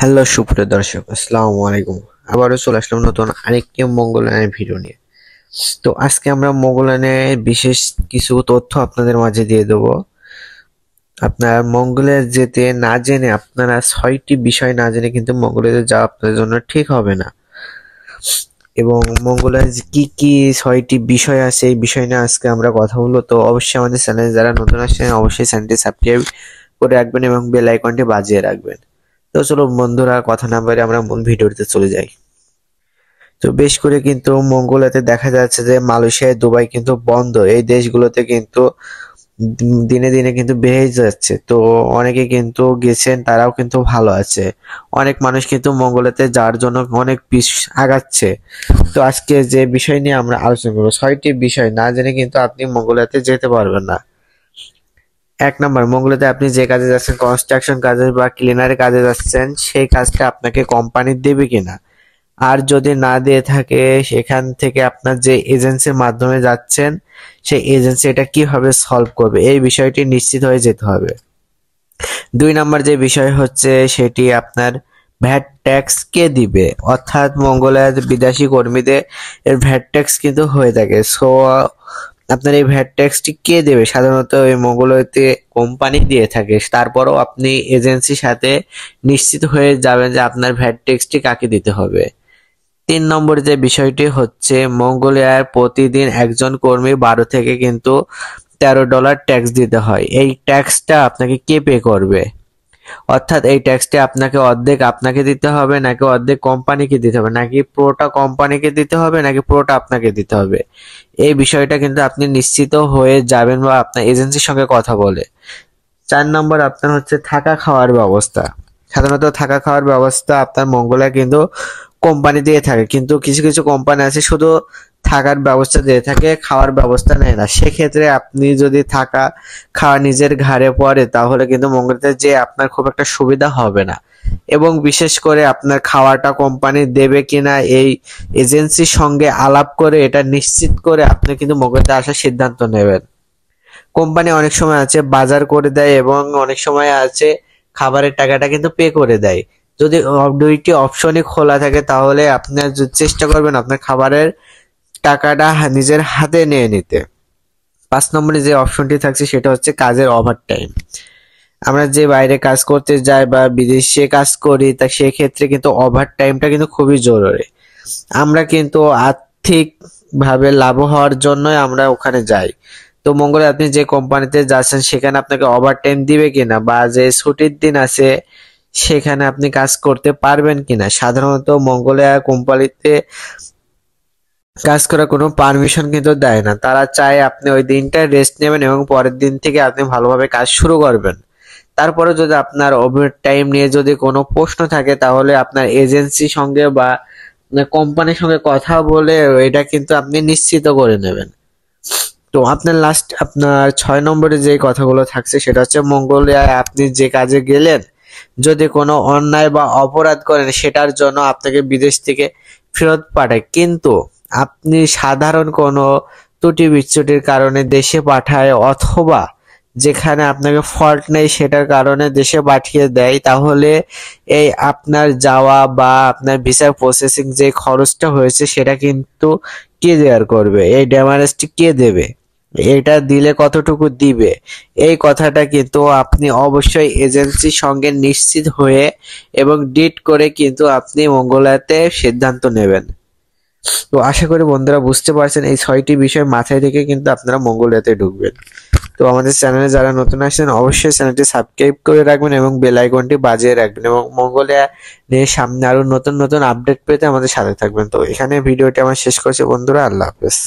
Hello সুপ্রিয় দর্শক, আসসালামু আলাইকুম। আবারও চলে আসলাম নতুন আরেকটি মঙ্গলয়ানের ভিডিও নিয়ে। তো আজকে আমরা মঙ্গলয়ানের বিশেষ কিছু তথ্য আপনাদের মাঝে দিয়ে দেবো। আপনার মঙ্গলে যেতে না জেনে, আপনারা 6টি বিষয় না জেনে কিন্তু মঙ্গলে যাওয়া আপনাদের জন্য ঠিক হবে না। এবং মঙ্গলের কি কি 6টি বিষয় আছে এই বিষয় নিয়ে আজকে আমরা কথা বলবো। তো অবশ্যই আমাদের চ্যানেলে যারা নতুন আসছেন অবশ্যই চ্যানেলটি সাবস্ক্রাইব করে রাখবেন এবং বেল আইকনটি বাজিয়ে রাখবেন। তো চলো বন্ধুরা, কথা না বলে আমরা মূল ভিডিওতে চলে যাই। তো বেশ করে কিন্তু মঙ্গোলিয়াতে দেখা যাচ্ছে যে মালয়েশিয়া, দুবাই কিন্তু বন্ধ। এই দেশগুলোতে কিন্তু দিনে দিনে কিন্তু বেড়ে যাচ্ছে। তো অনেকে কিন্তু গেছেন, তারাও কিন্তু ভালো আছে। অনেক মানুষ কিন্তু মঙ্গোলিয়াতে যাওয়ার জন্য অনেক আগাচ্ছে। তো আজকে যে বিষয় নিয়ে আমরা আলোচনা করবো, 6টি বিষয় না জেনে কিন্তু আপনি মঙ্গোলিয়াতে যেতে পারবেন না। 1 নম্বর, মঙ্গোলিয়াতে আপনি যে কাজে যাচ্ছেন, কনস্ট্রাকশন কাজে বা ক্লিনারের কাজে যাচ্ছেন, সেই কাজটা আপনাকে কোম্পানি দেবে কিনা। আর যদি না দিয়ে থাকে, সেখান থেকে আপনার যে এজেন্সির মাধ্যমে যাচ্ছেন সেই এজেন্সি এটা কিভাবে সলভ করবে, এই বিষয়টি নিশ্চিত হয়ে যেতে হবে। 2 নম্বর যে বিষয় হচ্ছে, সেটি আপনার ভ্যাট ট্যাক্স কে দিবে। অর্থাৎ মঙ্গোলিয়ার বিদেশি কর্মীদের এর ভ্যাট ট্যাক্স কিন্তু হয়ে থাকে। সো আপনার এই ভ্যাট ট্যাক্সটি কে দেবে? সাধারণত এই মঙ্গোলিয়াতে কোম্পানি দিয়ে থাকে। তারপরও আপনি এজেন্সির সাথে নিশ্চিত হয়ে যাবেন যে আপনার ভ্যাট ট্যাক্সটি কাকে দিতে হবে। 3 নম্বর যে বিষয়টি হচ্ছে, মঙ্গোলিয়ার প্রতিদিন একজন কর্মী 12 থেকে কিন্তু $13 ট্যাক্স দিতে হয়। এই ট্যাক্সটা আপনাকে কে পে করবে? অর্থাৎ এই ট্যাক্সটি আপনাকে অর্ধেক আপনাকে দিতে হবে, নাকি অর্ধেক কোম্পানিকে দিতে হবে, নাকি পুরোটা কোম্পানিকে দিতে হবে, নাকি পুরোটা আপনাকে দিতে হবে, এই বিষয়টা কিন্তু আপনি নিশ্চিত হয়ে যাবেন বা আপনার এজেন্সির সঙ্গে কথা বলে। 4 নম্বর আপনার হচ্ছে থাকা খাওয়ার ব্যবস্থা। সাধারণত থাকা খাওয়ার ব্যবস্থা আপনার মঙ্গোলিয়া কিন্তু কোম্পানি দিয়ে থাকে, কিন্তু কিছু কিছু কোম্পানি আছে শুধু থাকার ব্যবস্থা দিয়ে থাকে, খাওয়ার ব্যবস্থা নেয় না। সেক্ষেত্রে আপনি যদি থাকা খাওয়া নিজের ঘাড়ে পড়ে, তাহলে কিন্তু মঙ্গোলিয়াতে যে আপনার খুব একটা সুবিধা হবে না। এবং বিশেষ করে আপনার খাওয়াটা কোম্পানি দেবে কিনা, এই এজেন্সির সঙ্গে আলাপ করে এটা নিশ্চিত করে আপনি কিন্তু মঙ্গোলিয়াতে আসার সিদ্ধান্ত নেবেন। কোম্পানি অনেক সময় আছে বাজার করে দেয়, এবং অনেক সময় আছে খাবারের টাকাটা কিন্তু পে করে দেয়। যদি দুইটি অপশনই খোলা থাকে, তাহলে আপনার চেষ্টা করবেন আপনার খাবারের টাকাটা নিজের হাতে নিয়ে নিতে। 5 নম্বরে যে অপশনটি থাকছে সেটা হচ্ছে কাজের ওভার টাইম। আমরা যে বাইরে কাজ করতে যাই বা বিদেশে কাজ করি, তা সেক্ষেত্রে কিন্তু ওভার টাইমটা কিন্তু খুবই জরুরি। আমরা কিন্তু আর্থিক ভাবে লাভ হওয়ার জন্যই আমরা ওখানে যাই। তো মঙ্গলে আপনি যে কোম্পানিতে যাচ্ছেন সেখানে আপনাকে ওভার টাইম দিবে কিনা, বা যে ছুটির দিন আছে সেখানে আপনি কাজ করতে পারবেন কিনা। সাধারণত মঙ্গোলিয়া কোম্পানিতে কাজ করার কোনো পারমিশন কিন্তু দেয় না। তারা চায় আপনি ওই দিনটা রেস্ট নেবেন এবং পরের দিন থেকে আপনি ভালোভাবে কাজ শুরু করবেন। তারপরে যদি আপনার ওভার টাইম নিয়ে যদি কোনো প্রশ্ন থাকে, তাহলে আপনার এজেন্সির সঙ্গে বা কোম্পানির সঙ্গে কথা বলে এটা কিন্তু আপনি নিশ্চিত করে নেবেন। তো আপনার 6 নম্বরে যে কথাগুলো থাকছে সেটা হচ্ছে, মঙ্গোলিয়ায় আপনি যে কাজে গেলেন, যদি কোনো অন্যায় বা অপরাধ করেন, সেটার জন্য আপনাকে বিদেশ থেকে ফেরত পাঠায়। কিন্তু আপনি সাধারণ কোনো ত্রুটি বিচ্যুতির কারণে দেশে পাঠায়, অথবা যেখানে আপনাকে ফল্ট নেই সেটার কারণে দেশে পাঠিয়ে দেয়, তাহলে এই আপনার যাওয়া বা আপনার ভিসা প্রসেসিং যে খরচটা হয়েছে সেটা কিন্তু কে দেয়ার করবে? এই ড্যামারেজটি কে দেবে? এটা দিলে কতটুকু দিবে? এই কথাটা কিন্তু আপনি অবশ্যই এজেন্সির সঙ্গে নিশ্চিত হয়ে এবং ডিট করে কিন্তু আপনি মঙ্গোলিয়াতে সিদ্ধান্ত নেবেন। তো আশা করি বন্ধুরা বুঝতে পারছেন, এই 6টি বিষয় মাথায় রেখে কিন্তু আপনারা মঙ্গোলিয়াতে ঢুকবেন। তো আমাদের চ্যানেলে যারা নতুন আসছেন অবশ্যই চ্যানেলটি সাবস্ক্রাইব করে রাখবেন এবং বেল আইকনটি বাজিয়ে রাখবেন, এবং মঙ্গোলিয়া নিয়ে সামনে আরো নতুন নতুন আপডেট পেতে আমাদের সাথে থাকবেন। তো এখানে ভিডিওটি আমার শেষ করছি বন্ধুরা, আল্লাহ হাফেজ।